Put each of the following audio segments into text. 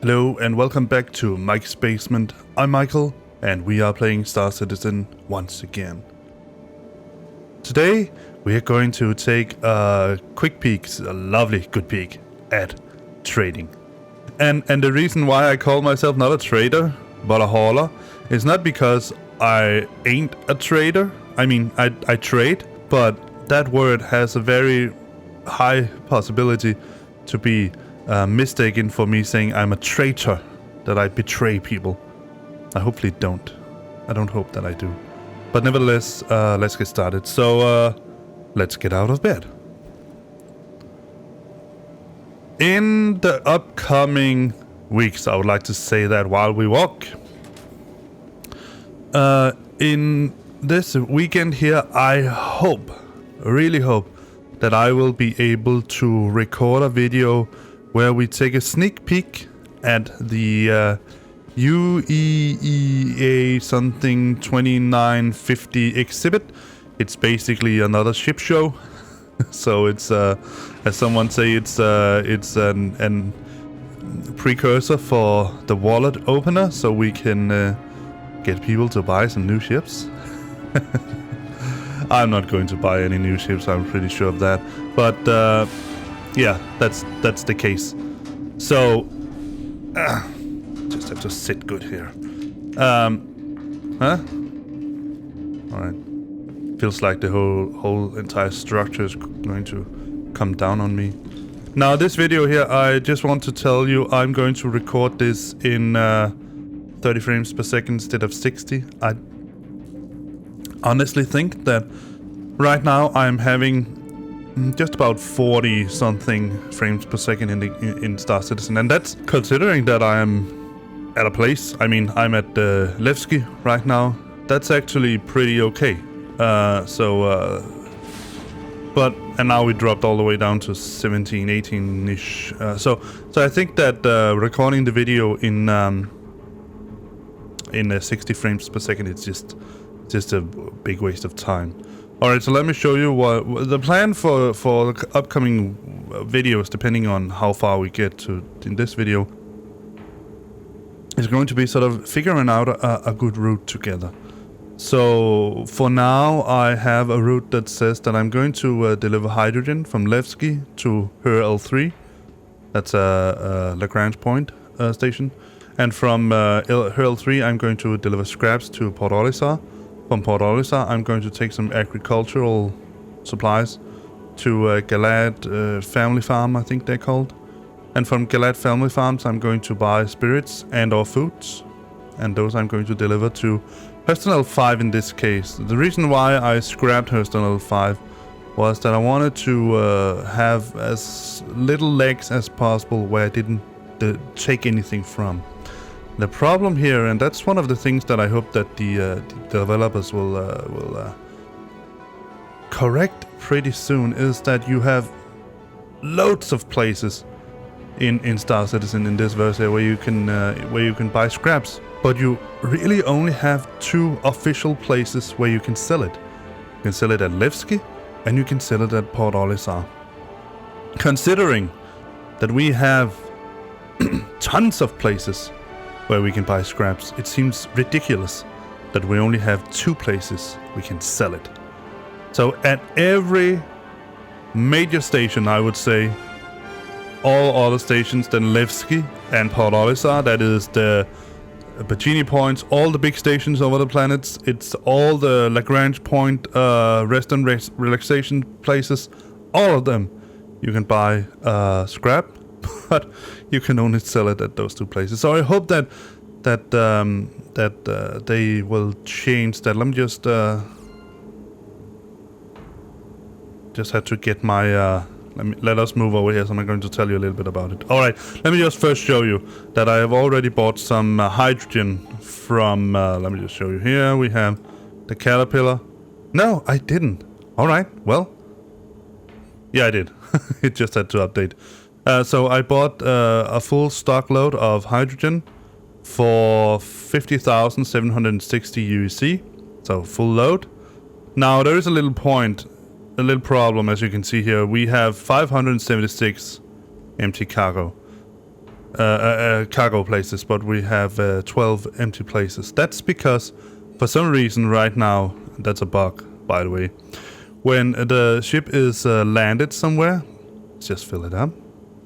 Hello and welcome back to Mike's Basement. I'm Michael and we are playing Star Citizen once again. Today we are going to take a quick peek, a lovely good peek at trading. And the reason why I call myself not a trader but a hauler is not because I ain't a trader. I mean I trade, but that word has a very high possibility to be mistaken for me saying I'm a traitor, that I betray people. I hopefully don't. I don't hope that I do. But nevertheless, let's get started. So, let's get out of bed. In the upcoming weeks, I would like to say that while we walk, in this weekend here, I hope, really hope, that I will be able to record a video where we take a sneak peek at the UEA something 2950 exhibit. It's basically another ship show. So it's as someone say, it's an precursor for the wallet opener, so we can get people to buy some new ships. I'm not going to buy any new ships, I'm pretty sure of that. But yeah, that's the case. So, just have to sit good here. Huh? Alright. Feels like the whole entire structure is going to come down on me. Now, this video here, I just want to tell you, I'm going to record this in 30 frames per second instead of 60. I honestly think that right now I'm having just about 40 something frames per second in Star Citizen, and that's considering that I am at a place. I mean, I'm at Levski right now. That's actually pretty okay. And now we dropped all the way down to 17, 18-ish. So I think that recording the video in 60 frames per second, it's just a big waste of time. Alright, so let me show you what the plan for the upcoming videos, depending on how far we get to in this video, is going to be sort of figuring out a good route together. So for now, I have a route that says that I'm going to deliver hydrogen from Levski to Her L3. That's a Lagrange Point station. And from Her L3, I'm going to deliver scraps to Port Olisar. From Port Olisar, I'm going to take some agricultural supplies to Galad Family Farm, I think they're called. And from Galad Family Farms, I'm going to buy spirits and or foods. And those I'm going to deliver to Hurston L5 in this case. The reason why I scrapped Hurston L5 was that I wanted to have as little legs as possible where I didn't take anything from. The problem here, and that's one of the things that I hope that the developers will correct pretty soon, is that you have loads of places in Star Citizen in this verse here where you can buy scraps, but you really only have 2 official places where you can sell it. You can sell it at Levski and you can sell it at Port Olisar. Considering that we have tons of places where we can buy scraps, it seems ridiculous that we only have 2 places we can sell it. So at every major station, I would say, all other stations than Levski and Port Olisar, that is the Bajini points, all the big stations over the planets, it's all the Lagrange Point rest and relaxation places, all of them you can buy scrap, but you can only sell it at those 2 places. So I hope that they will change that. Let me just had to get my let us move over here, so I'm going to tell you a little bit about it. Alright, let me just first show you that I have already bought some hydrogen from, let me just show you here. We have the Caterpillar. No, I didn't. Alright, well, yeah, I did. It just had to update. So I bought a full stock load of hydrogen for 50,760 UEC. So full load. Now there is a little problem, as you can see here. We have 576 empty cargo. cargo places, but we have 12 empty places. That's because, for some reason right now, that's a bug, by the way, when the ship is landed somewhere, let's just fill it up.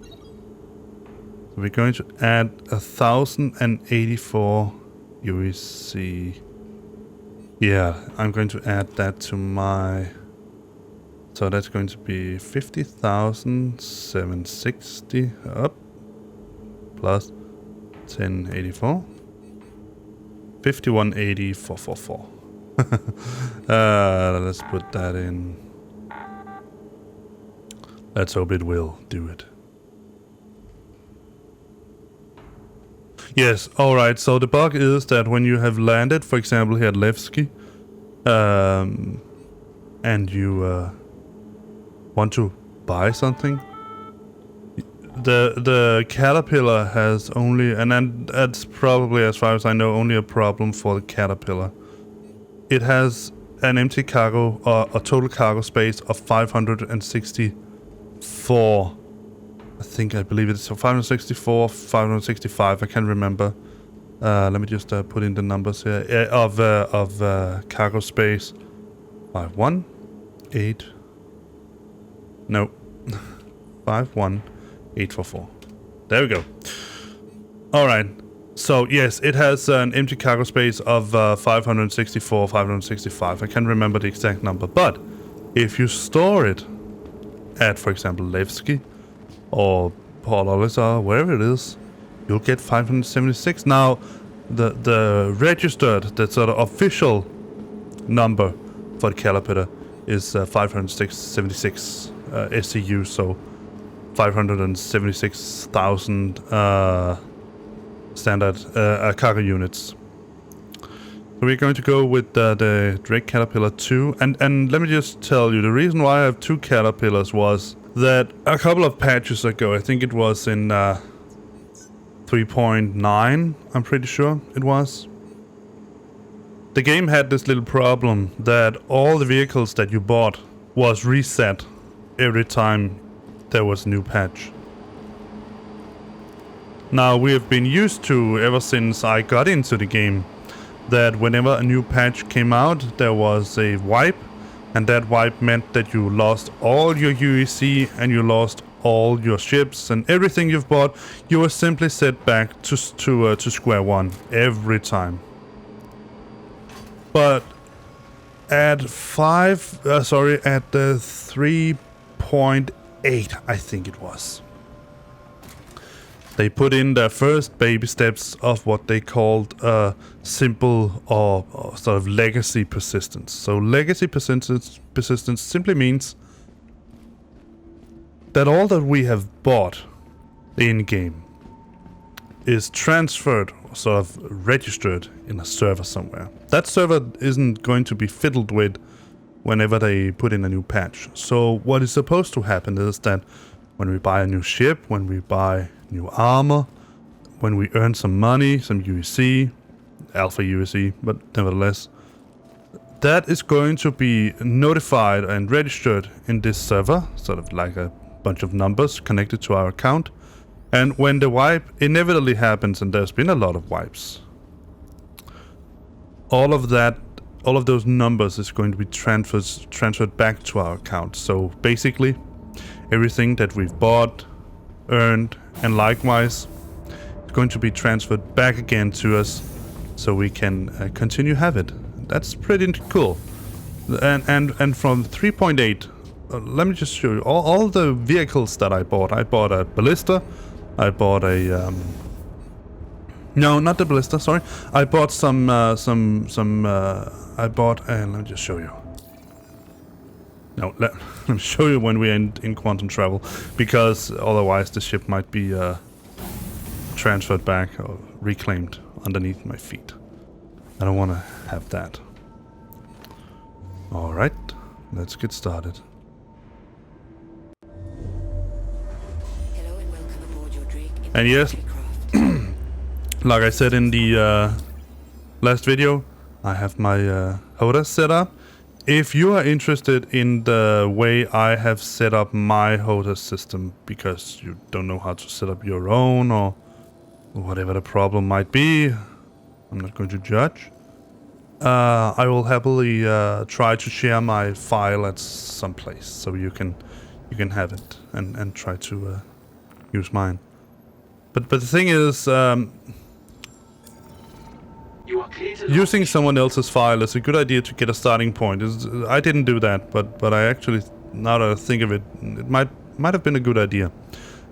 So we're going to add 1,084 UEC. Yeah, I'm going to add that to my... So that's going to be 50,760 up. Plus 1084. 5180,444. Let's put that in. Let's hope it will do it. Yes, alright, so the bug is that when you have landed, for example here at Levski, and you want to buy something, the Caterpillar has only, and then that's probably, as far as I know, only a problem for the Caterpillar. It has an empty cargo, or a total cargo space of 564. I believe it's 564, 565, I can't remember. Let me just put in the numbers here, of cargo space. 518, no, 51844. There we go. Alright, so yes, it has an empty cargo space of 564, 565, I can't remember the exact number, but if you store it at, for example, Levski, or Port Olisar, wherever it is, you'll get 576. Now, the registered, the sort of official number for the Caterpillar is 576 SCU, so 576,000 standard cargo units. So we're going to go with the Drake Caterpillar 2, and let me just tell you, the reason why I have two Caterpillars was that a couple of patches ago, I think it was in 3.9, I'm pretty sure it was, the game had this little problem that all the vehicles that you bought was reset every time there was a new patch. Now, we have been used to, ever since I got into the game, that whenever a new patch came out, there was a wipe, and that wipe meant that you lost all your UEC and you lost all your ships and everything you've bought. You were simply set back to square one every time. But at 3.8, I think it was, they put in their first baby steps of what they called simple or sort of legacy persistence. So legacy persistence simply means that all that we have bought in-game is transferred, sort of registered in a server somewhere. That server isn't going to be fiddled with whenever they put in a new patch. So what is supposed to happen is that when we buy a new ship, when we buy new armor, when we earn some money, some UEC, alpha UEC, but nevertheless, that is going to be notified and registered in this server, sort of like a bunch of numbers connected to our account. And when the wipe inevitably happens, and there's been a lot of wipes, all of those numbers is going to be transferred back to our account. So basically, everything that we've bought, earned, and likewise, it's going to be transferred back again to us, so we can continue have it. That's pretty cool. And from 3.8, let me just show you all the vehicles that I bought. I bought a ballista. I bought a no, not the ballista. Sorry, I bought some. I bought. Let me just show you. No, let me show you when we're in quantum travel, because otherwise the ship might be transferred back or reclaimed underneath my feet. I don't want to have that. Alright, let's get started. Hello and welcome aboard your Drake. And yes, like I said in the last video, I have my HOTAS set up. If you are interested in the way I have set up my HOTAS system, because you don't know how to set up your own, or whatever the problem might be, I'm not going to judge. I will happily try to share my file at some place so you can have it and try to use mine. But the thing is, using someone else's file is a good idea to get a starting point. I didn't do that, but I actually, now that I think of it, it might have been a good idea.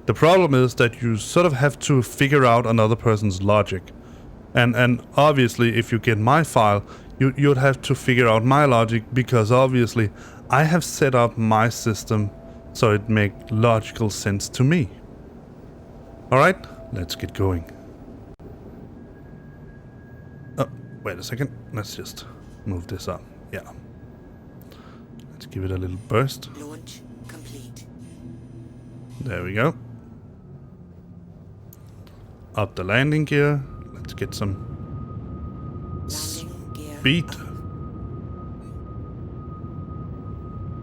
The problem is that you sort of have to figure out another person's logic. And obviously, if you get my file, you'd have to figure out my logic, because obviously I have set up my system so it makes logical sense to me. Alright, let's get going. Oh, wait a second. Let's just move this up. Yeah. Let's give it a little burst. Launch complete. There we go. Up the landing gear. Let's get some Landing gear. speed.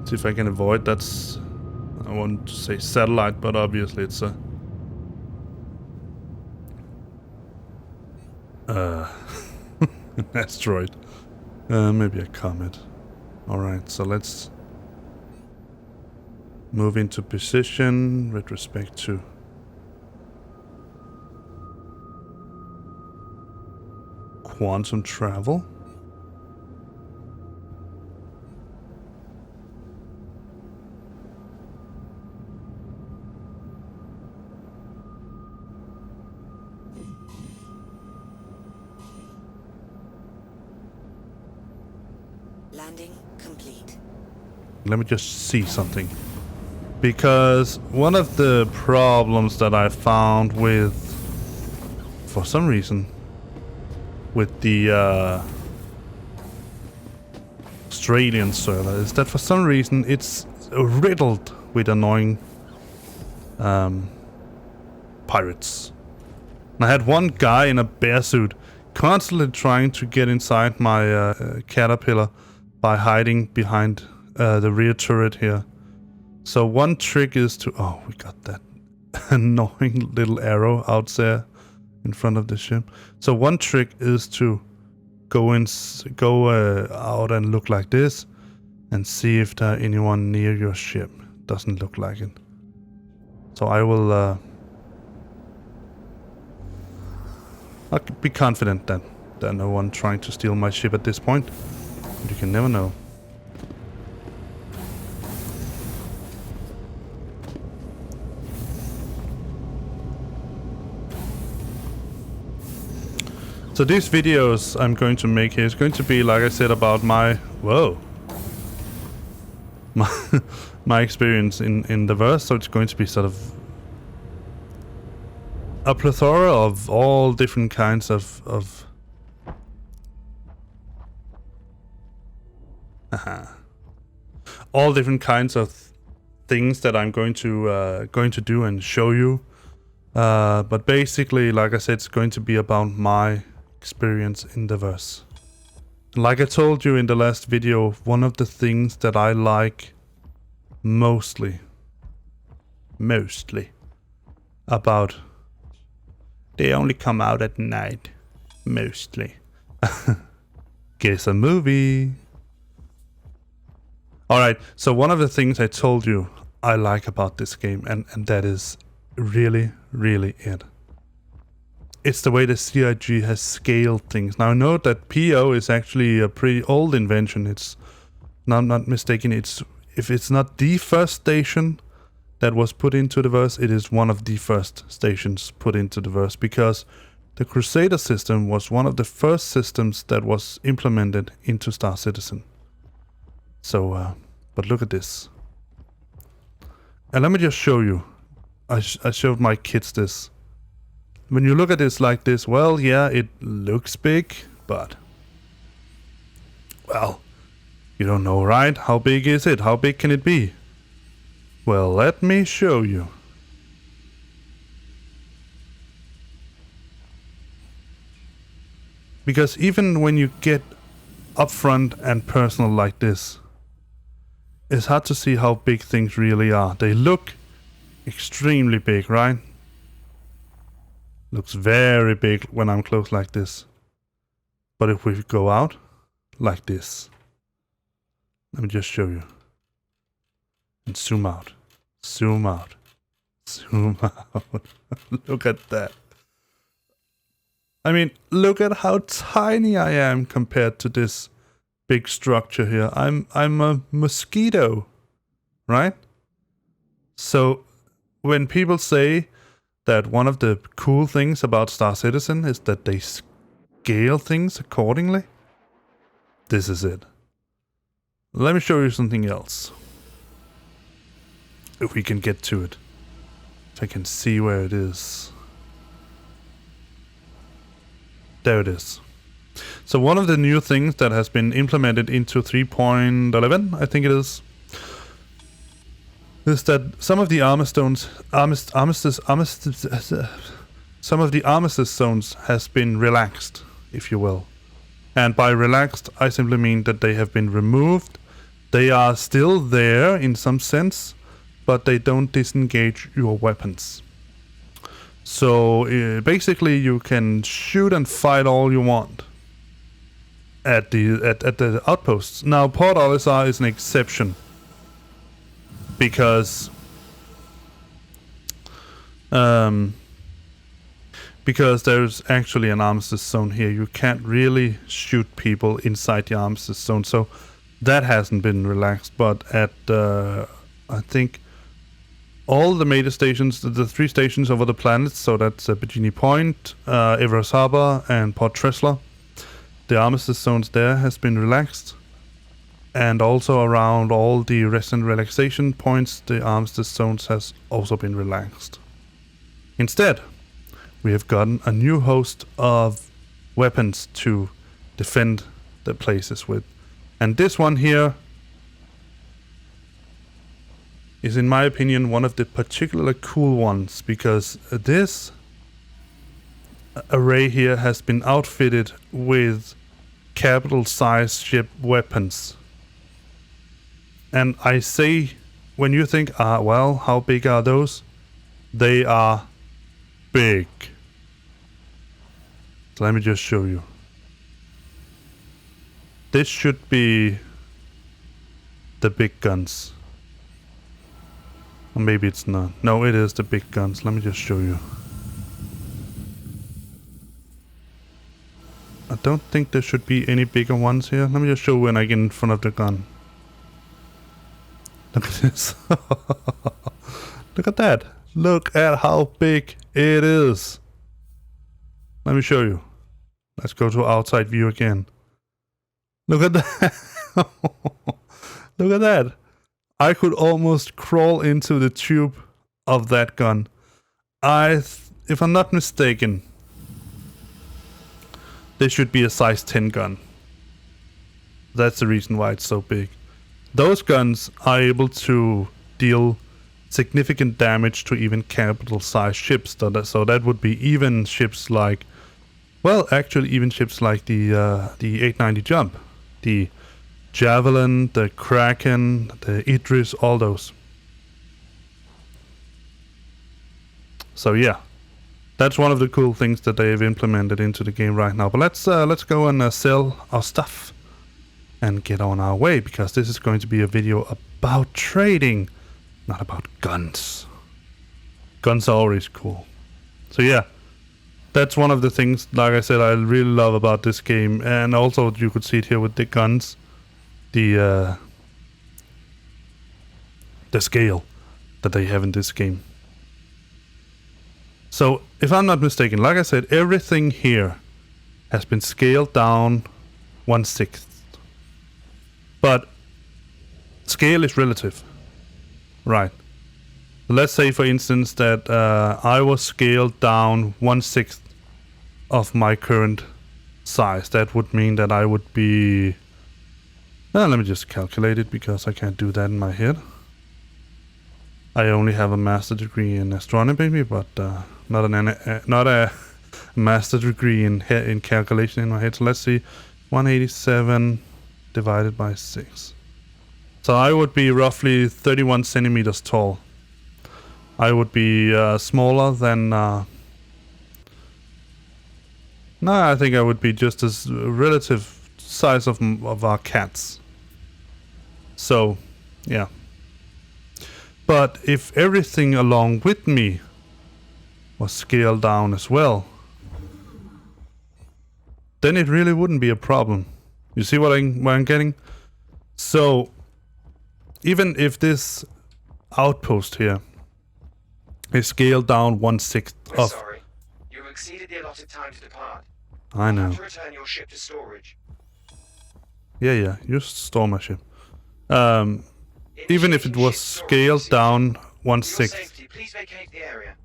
See if I can avoid that's... I want to say satellite, but obviously it's a... an asteroid. Maybe a comet. Alright, so let's move into position with respect to quantum travel. Landing complete. Let me just see something. Because one of the problems that I found with, for some reason, with the Australian server is that for some reason it's riddled with annoying pirates. And I had one guy in a bear suit constantly trying to get inside my caterpillar by hiding behind the rear turret here. So one trick is to... Oh, we got that annoying little arrow out there in front of the ship. So one trick is to go out and look like this and see if there anyone near your ship. Doesn't look like it. So I will I'll be confident that there's no one trying to steal my ship at this point. But you can never know. So these videos I'm going to make here is going to be, like I said, about my my experience in the verse. So it's going to be sort of a plethora of all different kinds of all different kinds of things that I'm going to do and show you. But basically, like I said, it's going to be about my experience in the verse. Like I told you in the last video, one of the things that I like mostly about... They only come out at night. Mostly. Guess a movie. Alright, so one of the things I told you I like about this game, and that is really, really it. It's the way the CIG has scaled things. Now note that PO is actually a pretty old invention. It's, I'm not mistaken, if it's not the first station that was put into the verse, it is one of the first stations put into the verse, because the Crusader system was one of the first systems that was implemented into Star Citizen. So, but look at this. And let me just show you. I showed my kids this. When you look at this like this, well, yeah, it looks big, but... Well, you don't know, right? How big is it? How big can it be? Well, let me show you. Because even when you get upfront and personal like this, it's hard to see how big things really are. They look extremely big, right? Looks very big when I'm close like this. But if we go out like this, let me just show you. And zoom out. Zoom out. Zoom out. Look at that. I mean, look at how tiny I am compared to this big structure here. I'm a mosquito, right? So when people say that one of the cool things about Star Citizen is that they scale things accordingly, this is it. Let me show you something else. If we can get to it. If I can see where it is. There it is. So one of the new things that has been implemented into 3.11, I think it is that some of the some of the armistice zones has been relaxed, if you will. And by relaxed, I simply mean that they have been removed. They are still there in some sense, but they don't disengage your weapons. So basically, you can shoot and fight all you want at the outposts. Now, Port Olisar is an exception because there's actually an armistice zone here. You can't really shoot people inside the armistice zone, so that hasn't been relaxed. But at I think all the major stations, the 3 stations over the planet, so that's Bikini Point, Everest Harbor, and Port Tressler, the armistice zones there has been relaxed. And also around all the rest and relaxation points, the armistice zones has also been relaxed. Instead, we have gotten a new host of weapons to defend the places with. And this one here is, in my opinion, one of the particularly cool ones, because this array here has been outfitted with capital size ship weapons. And I say, when you think, well, how big are those? They are big. So let me just show you. This should be the big guns. Or maybe it's not. No, it is the big guns. Let me just show you. I don't think there should be any bigger ones here. Let me just show when I get in front of the gun. Look at this. Look at that. Look at how big it is. Let me show you. Let's go to outside view again. Look at that. Look at that. I could almost crawl into the tube of that gun. If I'm not mistaken, this should be a size 10 gun. That's the reason why it's so big. Those guns are able to deal significant damage to even capital size ships. So that would be even ships like, well, actually even ships like the 890 Jump, the Javelin, the Kraken, the Idris, all those. So yeah, that's one of the cool things that they have implemented into the game right now. But let's go and sell our stuff and get on our way, because this is going to be a video about trading, not about guns. Guns are always cool. So yeah, that's one of the things, like I said, I really love about this game. And also you could see it here with the guns. The scale that they have in this game. So, if I'm not mistaken, like I said, everything here has been scaled down 1/6. But scale is relative, right? Let's say, for instance, that I was scaled down 1/6 of my current size. That would mean that I would be... let me just calculate it, because I can't do that in my head. I only have a master degree in astronomy, but not a master degree in calculation in my head. So let's see, 187 divided by 6. So I would be roughly 31 centimeters tall. I would be smaller than No, I think I would be just as relative size of our cats. So, yeah. But if everything along with me was scaled down as well, then it really wouldn't be a problem. You see what I'm getting? So, even if this outpost here is scaled down 1/6 We're of... sorry. You've exceeded the allotted time to depart. I know. To return your ship to storage. Yeah, you store my ship. Even if it was scaled down For your 1/6, safety, please vacate the area.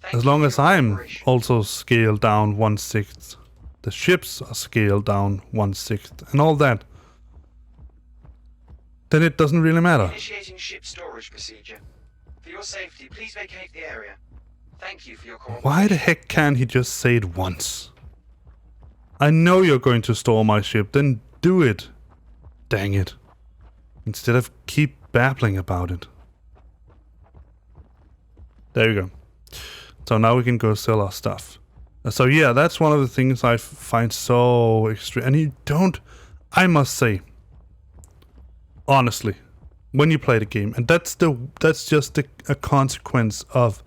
Thank as you long for as your I'm cooperation. also scaled down 1/6, the ships are scaled down 1/6, and all that, then it doesn't really matter. Initiating ship storage procedure. For your safety, please vacate the area. Thank you for your cooperation. Why the heck can't he just say it once? I know you're going to store my ship, then do it. Dang it. Instead of keep babbling about it. There you go. So now we can go sell our stuff. So yeah, that's one of the things I find so extreme. And you don't, I must say, honestly, when you play the game, and that's just a consequence of,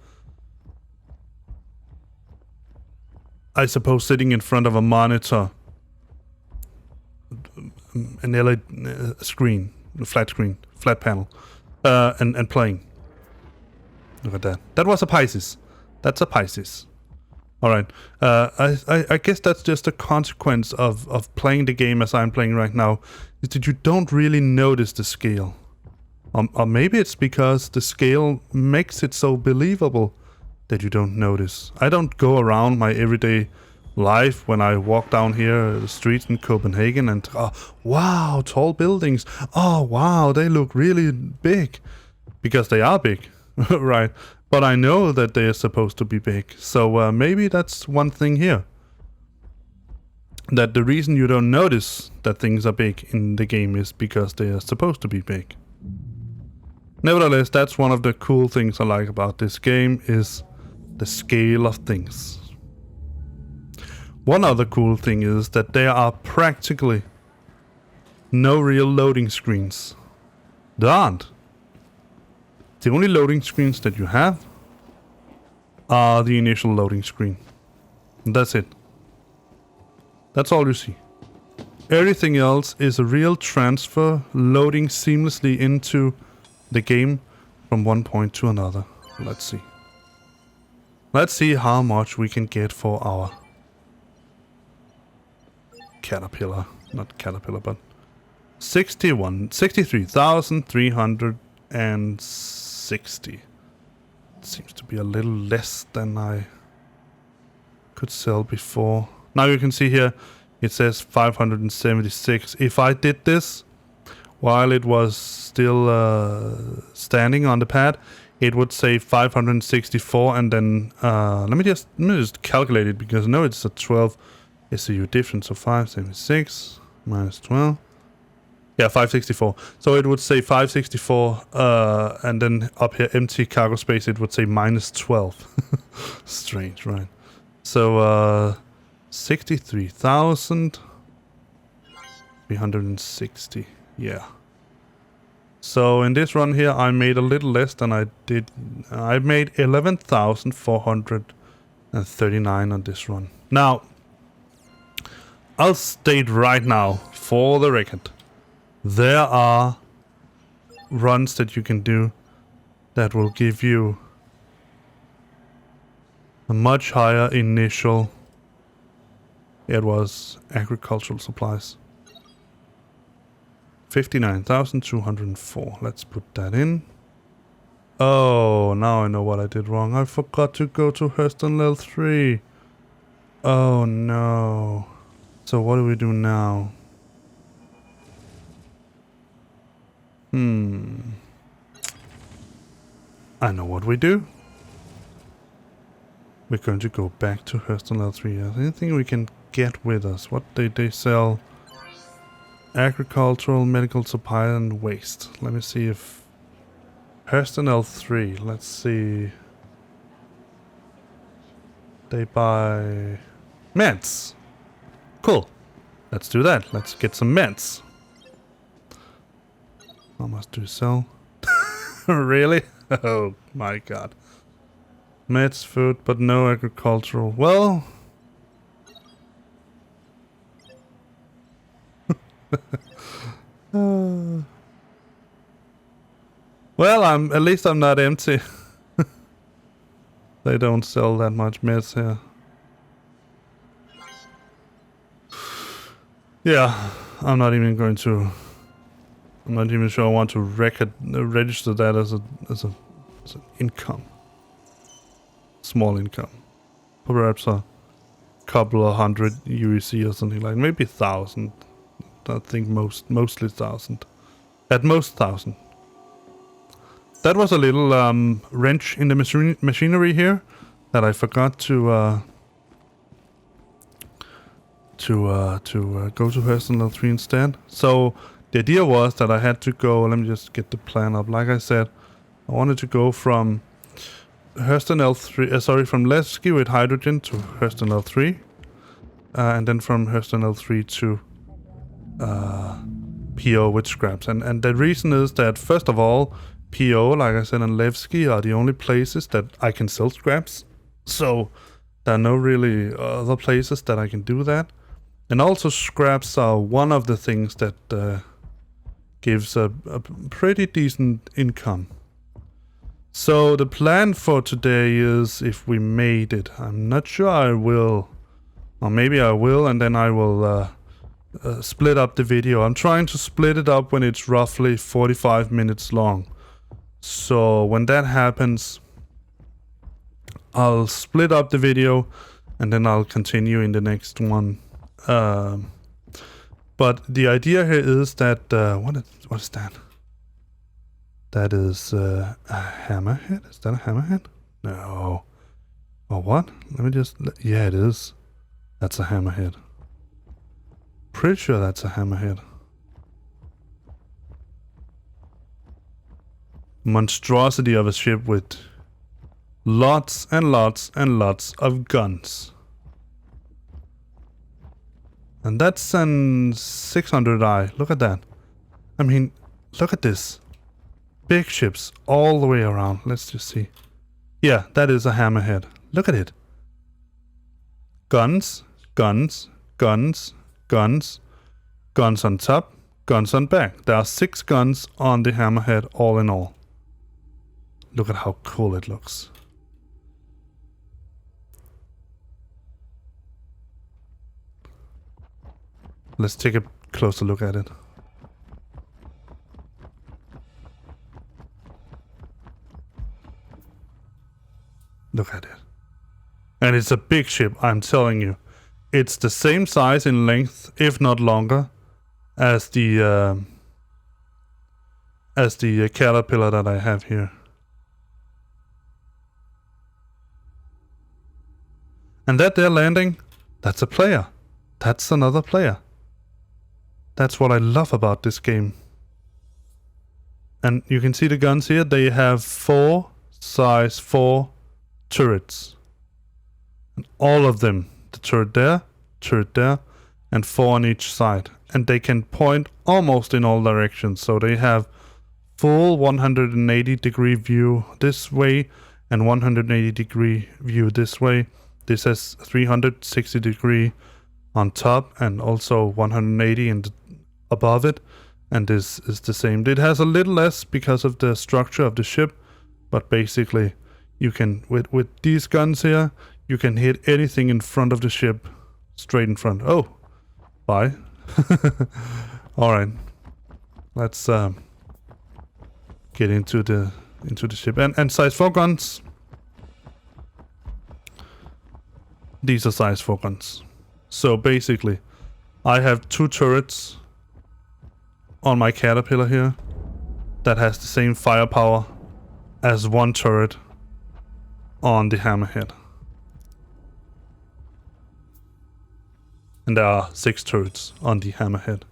I suppose, sitting in front of a monitor, an LED screen, a flat screen, flat panel, and playing. Look at that. That was a Pisces. That's a Pisces. All right. I guess that's just a consequence of playing the game as I'm playing right now, is that you don't really notice the scale. Or maybe it's because the scale makes it so believable that you don't notice. I don't go around my everyday life when I walk down here the streets in Copenhagen and wow, tall buildings. Oh wow, they look really big, because they are big, right? But I know that they are supposed to be big. So maybe that's one thing here. That the reason you don't notice that things are big in the game is because they are supposed to be big. Nevertheless, that's one of the cool things I like about this game, is the scale of things. One other cool thing is that there are practically no real loading screens. There aren't. The only loading screens that you have are the initial loading screen. And that's it. That's all you see. Everything else is a real transfer, loading seamlessly into the game from one point to another. Let's see. Let's see how much we can get for our caterpillar. Not caterpillar, but 63,360. Seems to be a little less than I could sell before. Now you can see here, it says 576. If I did this while it was still standing on the pad, it would say 564, and then let me just calculate it, because I know it's a 12 SCU difference. So 576 minus 12. Yeah, 564. So it would say 564, and then up here, empty cargo space, it would say minus 12. Strange, right? So 63,360. Yeah. So in this run here, I made a little less than I did. I made 11,439 on this run. Now, I'll state right now, for the record, there are runs that you can do that will give you a much higher initial. It was agricultural supplies. 59,204. Let's put that in. Oh, now I know what I did wrong. I forgot to go to Hurston Level 3. Oh no. So what do we do now? I know what we do. We're going to go back to Hurston Level 3. Anything we can get with us? What did they sell? Agricultural, medical supply, and waste. Let me see if Hurston L3. Let's see. They buy meds. Cool. Let's do that. Let's get some meds. How much do you sell? Really? Oh my god. Meds, food, but no agricultural. Well... Well, at least I'm not empty. They don't sell that much meds here. Yeah, I'm not even sure I want to register that as an income. Small income. Perhaps a couple of hundred UEC or something like, maybe 1,000. I think mostly 1,000. At most 1,000. That was a little wrench in the machinery here that I forgot to go to Hurston L3 instead. So the idea was that I had to go. Let me just get the plan up. Like I said, I wanted to go from Hurston L3. From Levski with hydrogen to Hurston L3, and then from Hurston L3 to PO with scraps. And the reason is that first of all, PO, like I said, and Levski are the only places that I can sell scraps. So there are no really other places that I can do that. And also scraps are one of the things that gives a pretty decent income. So the plan for today is, if we made it, I'm not sure I will, or maybe I will, and then I will split up the video. I'm trying to split it up when it's roughly 45 minutes long. So when that happens, I'll split up the video and then I'll continue in the next one. But the idea here is that what is that? That is a hammerhead. Is that a hammerhead? No. Or what? Let me just. Yeah, it is. That's a hammerhead. Pretty sure that's a hammerhead. Monstrosity of a ship with lots and lots and lots of guns. And that's an 600i. Look at that. I mean, look at this. Big ships all the way around. Let's just see. Yeah, that is a hammerhead. Look at it. Guns, guns, guns, guns, guns on top, guns on back. There are 6 guns on the hammerhead all in all. Look at how cool it looks. Let's take a closer look at it. Look at it. And it's a big ship, I'm telling you. It's the same size in length, if not longer, as the caterpillar that I have here. And that they're landing, that's a player. That's another player. That's what I love about this game. And you can see the guns here. They have 4 size 4 turrets. And all of them, the turret there, and 4 on each side. And they can point almost in all directions. So they have full 180 degree view this way and 180 degree view this way. This has 360 degree on top and also 180 and above it, and this is the same. It has a little less because of the structure of the ship, but basically you can, with these guns here, you can hit anything in front of the ship, straight in front. Oh, bye. All right, let's get into the ship and size 4 guns. These are size 4 guns. So basically, I have 2 turrets on my caterpillar here that has the same firepower as 1 turret on the hammerhead. And there are 6 turrets on the hammerhead.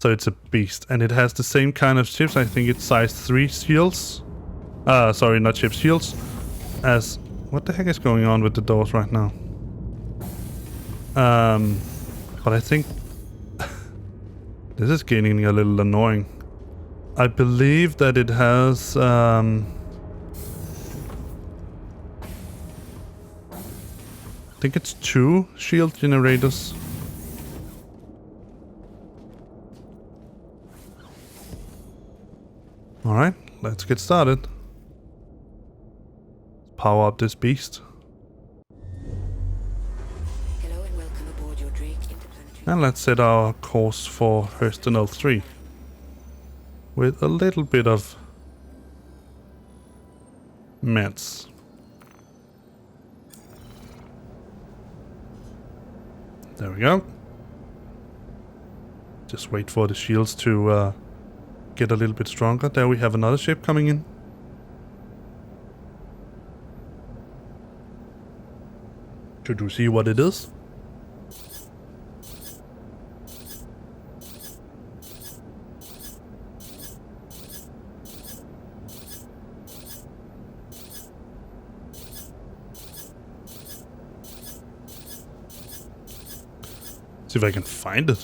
So it's a beast. And it has the same kind of ships. I think it's size 3 shields. Sorry, not ships, shields. As... What the heck is going on with the doors right now? But I think this is getting a little annoying. I believe that it has I think it's 2 shield generators. Alright, let's get started. Power up this beast. Hello and welcome aboard your Drake interplanetary. And let's set our course for Hurston L3. With a little bit of meds. There we go. Just wait for the shields to get a little bit stronger. There we have another ship coming in. Should we see what it is? See if I can find it.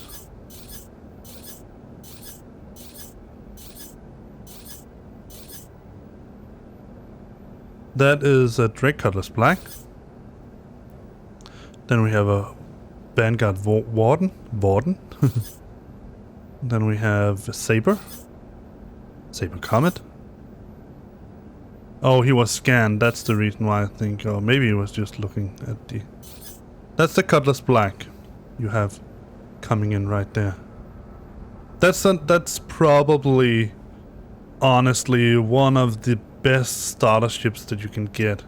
That is a Drake Cutlass Black. Then we have a Vanguard Warden. Then we have a Saber. Saber Comet. Oh, he was scanned. That's the reason why I think. Or maybe he was just looking at the... That's the Cutlass Black you have coming in right there. That's probably, honestly, one of the best starter ships that you can get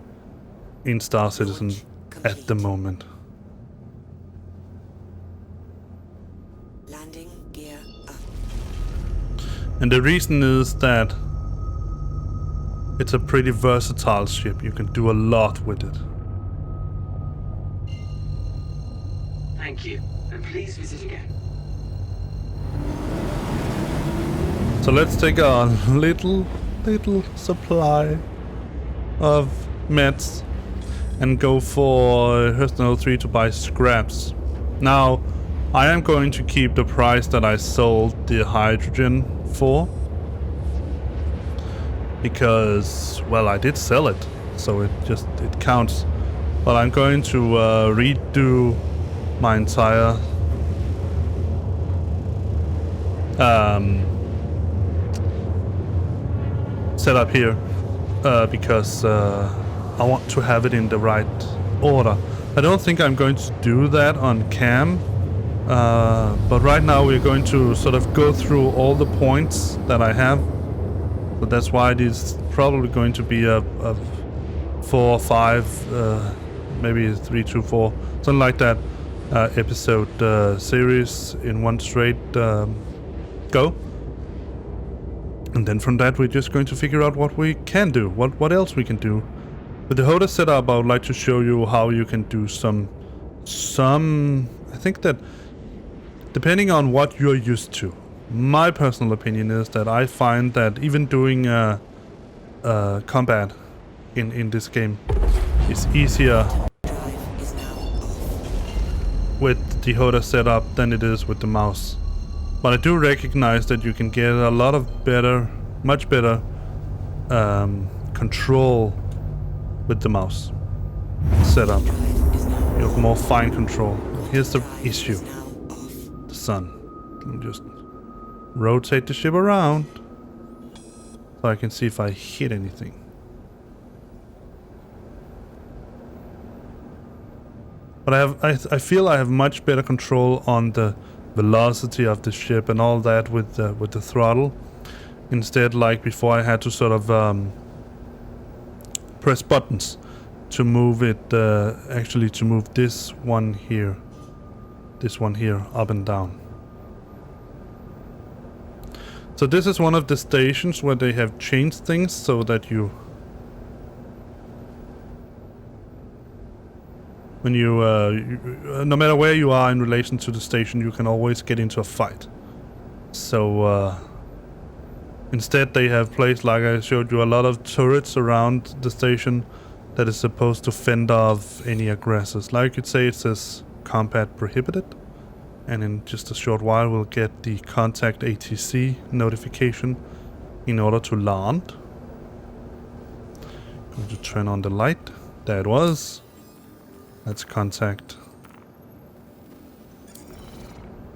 in Star Citizen at the moment. Landing gear up. And the reason is that it's a pretty versatile ship. You can do a lot with it. Thank you, and please visit again. So let's take a little supply of meds and go for Hurston L3 to buy scraps. Now, I am going to keep the price that I sold the hydrogen for, because, well, I did sell it, so it counts. But I'm going to redo my entire setup here because I want to have it in the right order. I don't think I'm going to do that on cam, but right now we're going to sort of go through all the points that I have. So that's why it is probably going to be a 4 or 5, maybe 3, 2, 4, something like that. Episode series in one straight go, and then from that we're just going to figure out what we can do, what else we can do. With the HOTAS setup, I would like to show you how you can do some. I think that depending on what you're used to, my personal opinion is that I find that even doing combat in this game is easier Drive is now off. with the HOTAS setup than it is with the mouse. But I do recognize that you can get a lot of much better control with the mouse setup. Drive is now You have more fine control. Here's the Drive issue. is now off. The sun. Let me just rotate the ship around so I can see if I hit anything. But I feel I have much better control on the velocity of the ship and all that with the throttle. Instead, like before, I had to sort of press buttons to move it. Actually, to move this one here up and down. So this is one of the stations where they have changed things so that when you, no matter where you are in relation to the station, you can always get into a fight. So instead they have placed, like I showed you, a lot of turrets around the station that is supposed to fend off any aggressors. Like you could say, it says combat prohibited, and in just a short while we'll get the contact ATC notification in order to land. Going to turn on the light. There it was. Let's contact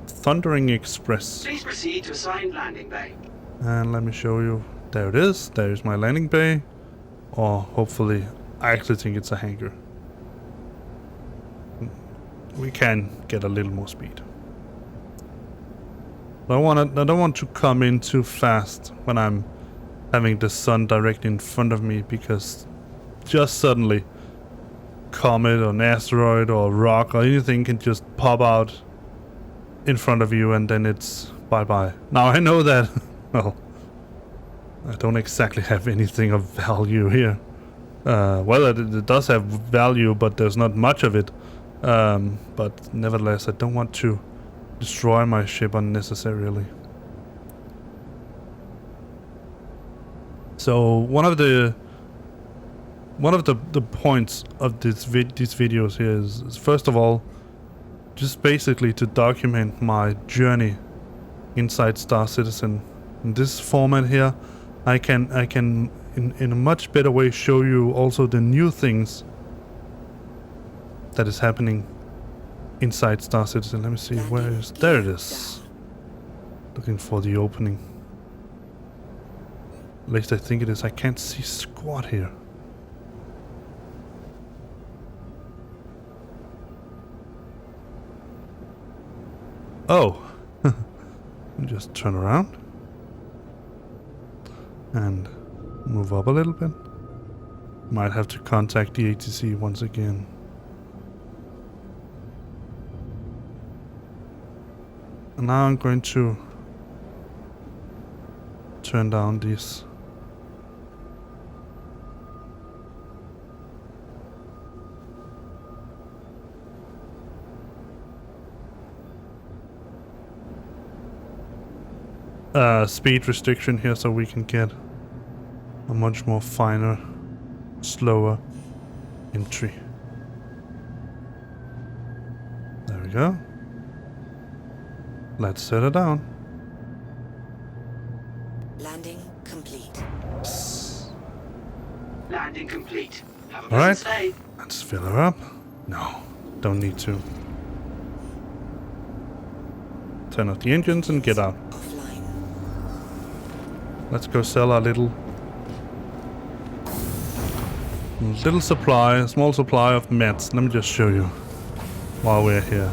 Thundering Express. Please proceed to assigned landing bay. And let me show you. There it is. There's my landing bay. Or hopefully, I actually think it's a hangar. We can get a little more speed. I don't want to come in too fast when I'm having the sun directly in front of me, because just suddenly comet or an asteroid or rock or anything can just pop out in front of you, and then it's bye-bye. Now I know that, well, I don't exactly have anything of value here. Well, it does have value, but there's not much of it. But nevertheless, I don't want to destroy my ship unnecessarily. So one of the points of these videos here is first of all, just basically to document my journey inside Star Citizen. In this format here, I can in a much better way show you also the new things that is happening inside Star Citizen. Let me see, where is... There it is. Looking for the opening. At least I think it is. I can't see squat here. Oh. Just turn around. And move up a little bit. Might have to contact the ATC once again. And now I'm going to turn down these. Speed restriction here, so we can get a much more finer, slower entry. There we go. Let's set it down. Landing complete. Landing complete. Have a All right. pleasant stay. Let's fill her up. No, don't need to. Turn off the engines and get out. Offline. Let's go sell our little supply, a small supply of meds. Let me just show you while we're here.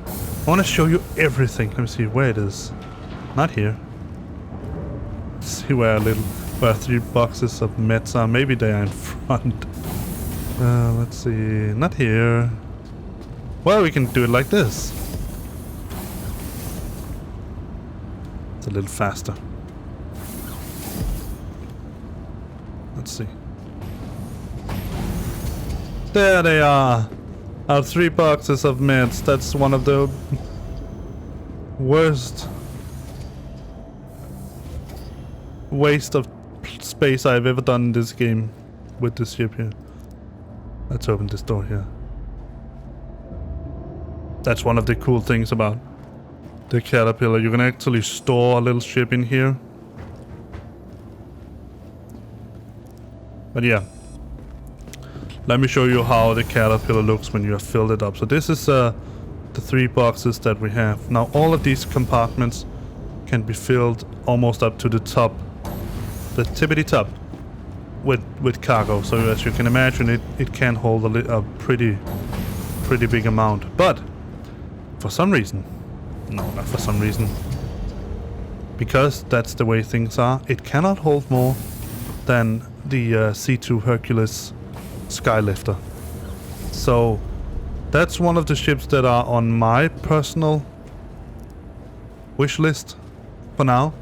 I want to show you everything. Let me see where it is. Not here. See where where 3 boxes of meds are. Maybe they are in front. Let's see. Not here. Well, we can do it like this. It's a little faster. Let's see. There they are. Our 3 boxes of meds. That's one of the worst waste of space I've ever done in this game with this ship here. Let's open this door here. That's one of the cool things about the Caterpillar. You can actually store a little ship in here. But yeah. Let me show you how the Caterpillar looks when you have filled it up. So this is the 3 boxes that we have. Now all of these compartments can be filled almost up to the top. The tippity top. With cargo. So as you can imagine, it can hold a pretty big amount. But for some reason, no, not for some reason, because that's the way things are, it cannot hold more than the C2 Hercules Skylifter. So that's one of the ships that are on my personal wish list for now.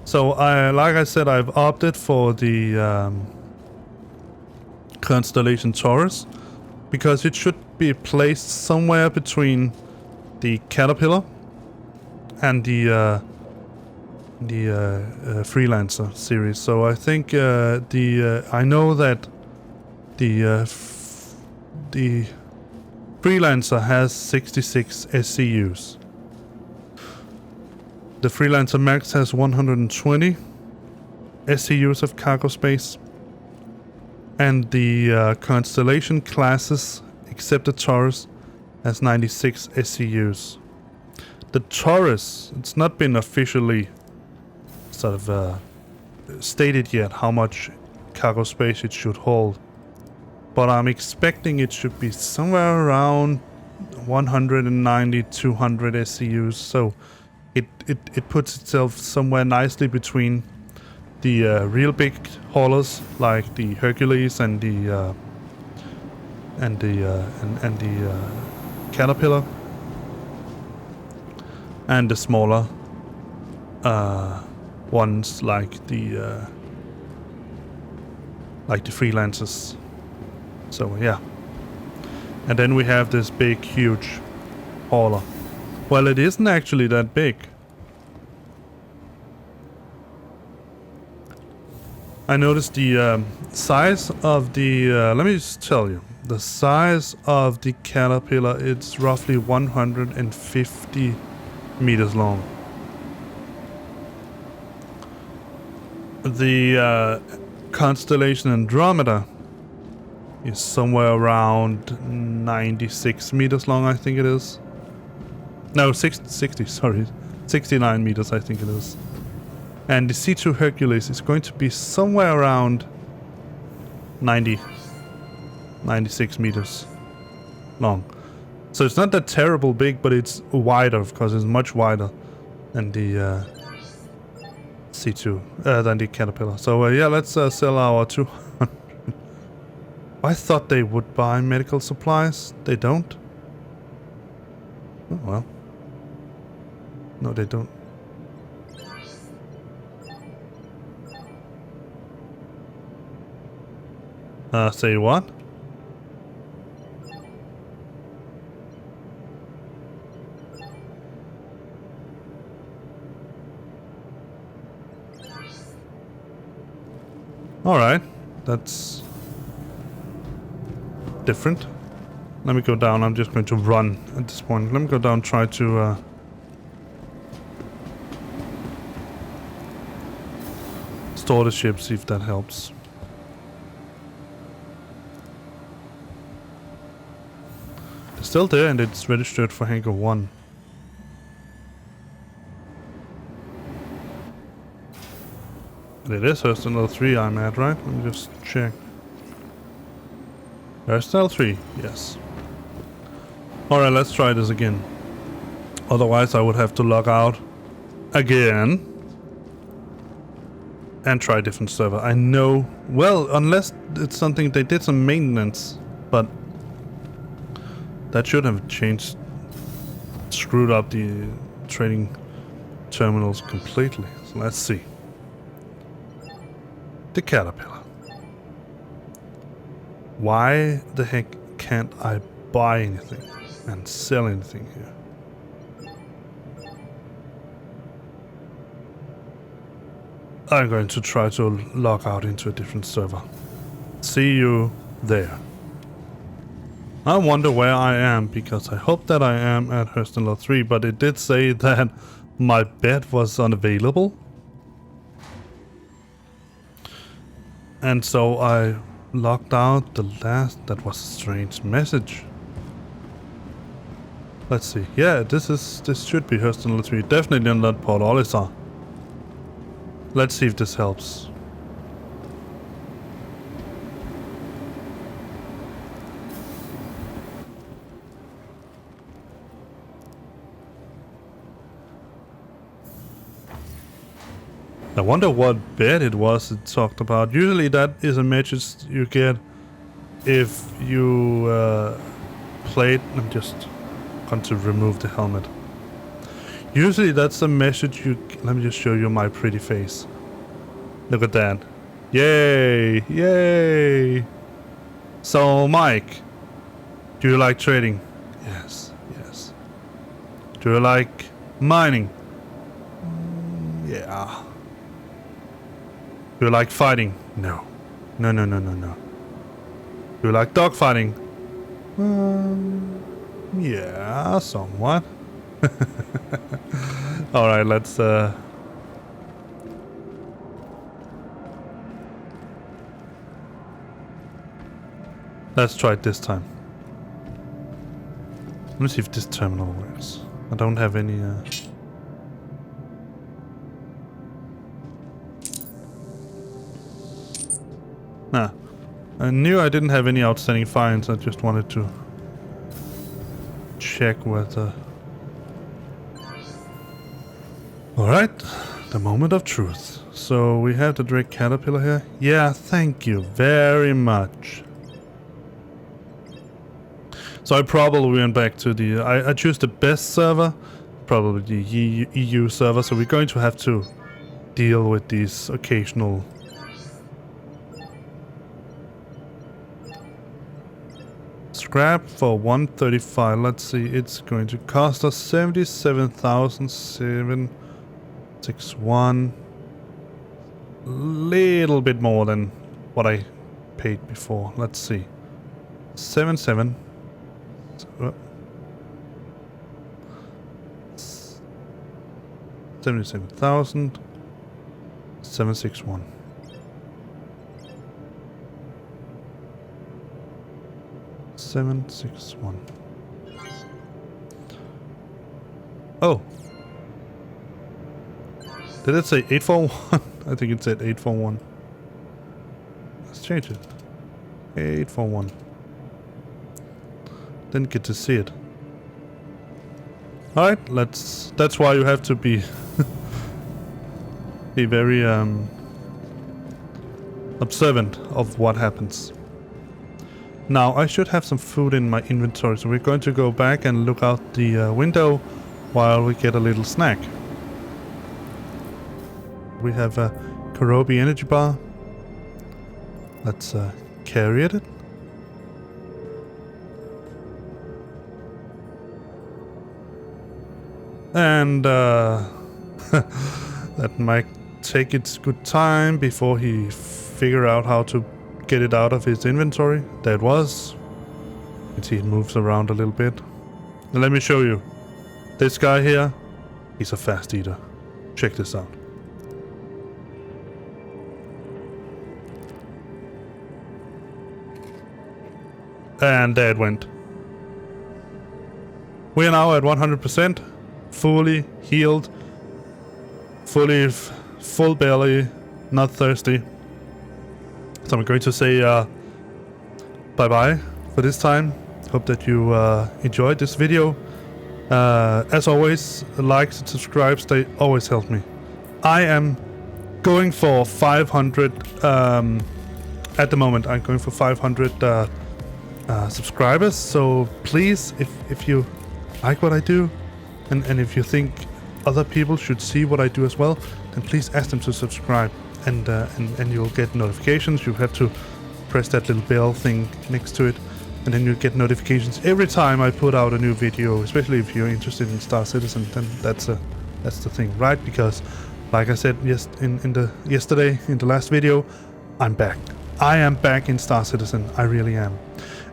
So like I said, I've opted for the Constellation Taurus because it should be placed somewhere between the Caterpillar and the Freelancer series. So I think I know that the Freelancer has 66 SCUs. The Freelancer Max has 120 SCUs of cargo space. And the Constellation classes, except the Taurus, has 96 SCUs. The Taurus, it's not been officially sort of stated yet how much cargo space it should hold. But I'm expecting it should be somewhere around 190, 200 SCUs. So it puts itself somewhere nicely between the real big haulers like the Hercules and the Caterpillar, and the smaller ones like the Freelancers. So yeah, and then we have this big, huge hauler. Well, it isn't actually that big. I noticed the size of the, let me just tell you, the size of the Caterpillar, it's roughly 150 meters long. The Constellation Andromeda is somewhere around 96 meters long, I think it is. No, 60, sorry. 69 meters, I think it is. And the C2 Hercules is going to be somewhere around 96 meters long. So it's not that terrible big, but it's wider, of course. It's much wider than the C2, than the Caterpillar. So yeah, let's sell our 200. I thought they would buy medical supplies. They don't. Oh well. No, they don't. Say what? Alright, that's different. Let me go down. I'm just going to run at this point. Let me go down, try to store the ship, see if that helps. It's still there and it's registered for Hangar 1. And it is Hurston L3 I'm at, right? Let me just check. Hurston L3, yes. Alright, let's try this again. Otherwise I would have to log out again and try a different server. I know, well, unless it's something they did some maintenance, but that should have changed, screwed up the trading terminals completely. So let's see. The Caterpillar. Why the heck can't I buy anything and sell anything here? I'm going to try to log out into a different server. See you there. I wonder where I am, because I hope that I am at Hurston L3, but it did say that my bed was unavailable. And so I logged out the last. That was a strange message. Let's see. Yeah, this should be Hurston L3. Definitely not Port Olisar. Let's see if this helps. I wonder what bed it was it talked about. Usually that is a message you get if you played. I'm just going to remove the helmet. Usually that's a message you... Let me just show you my pretty face. Look at that. Yay! Yay! So, Mike, do you like trading? Yes, yes. Do you like mining? Yeah. Do you like fighting? No. No, no, no, no, no. Do you like dogfighting? Yeah, somewhat. Alright, let's try it this time. Let me see if this terminal works. I don't have any Nah. I knew I didn't have any outstanding fines. I just wanted to check whether... Alright, the moment of truth. So we have the Drake Caterpillar here. Yeah, thank you very much. So I probably went back to the... I choose the best server, probably the EU server, so we're going to have to deal with these occasional... Scrap for 135. Let's see, it's going to cost us 77,761. Little bit more than what I paid before. Let's see. 77. 77,761. Oh. Did it say 841? I think it said 841. Let's change it. 841. Didn't get to see it. Alright, that's why you have to be be very observant of what happens. Now, I should have some food in my inventory, so we're going to go back and look out the window while we get a little snack. We have a Korobi energy bar. Let's carry it. And that might take its good time before he figure out how to get it out of his inventory. There it was. You can see it moves around a little bit. And let me show you. This guy here, he's a fast eater. Check this out. And there it went. We are now at 100%. Fully healed. Full belly. Not thirsty. So I'm going to say bye-bye for this time. Hope that you enjoyed this video. As always, likes and subscribes, they always help me. I am going for 500 at the moment. I'm going for 500 subscribers. So please, if you like what I do, and if you think other people should see what I do as well, then please ask them to subscribe. And you'll get notifications. You have to press that little bell thing next to it, and then you'll get notifications every time I put out a new video. Especially if you're interested in Star Citizen, then that's the thing, right? Because, like I said yesterday in the last video, I'm back. I am back in Star Citizen. I really am.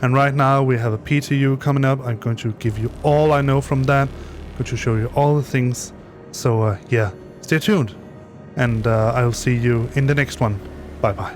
And right now we have a PTU coming up. I'm going to give you all I know from that. I'm going to show you all the things. So yeah, stay tuned. And I'll see you in the next one. Bye-bye.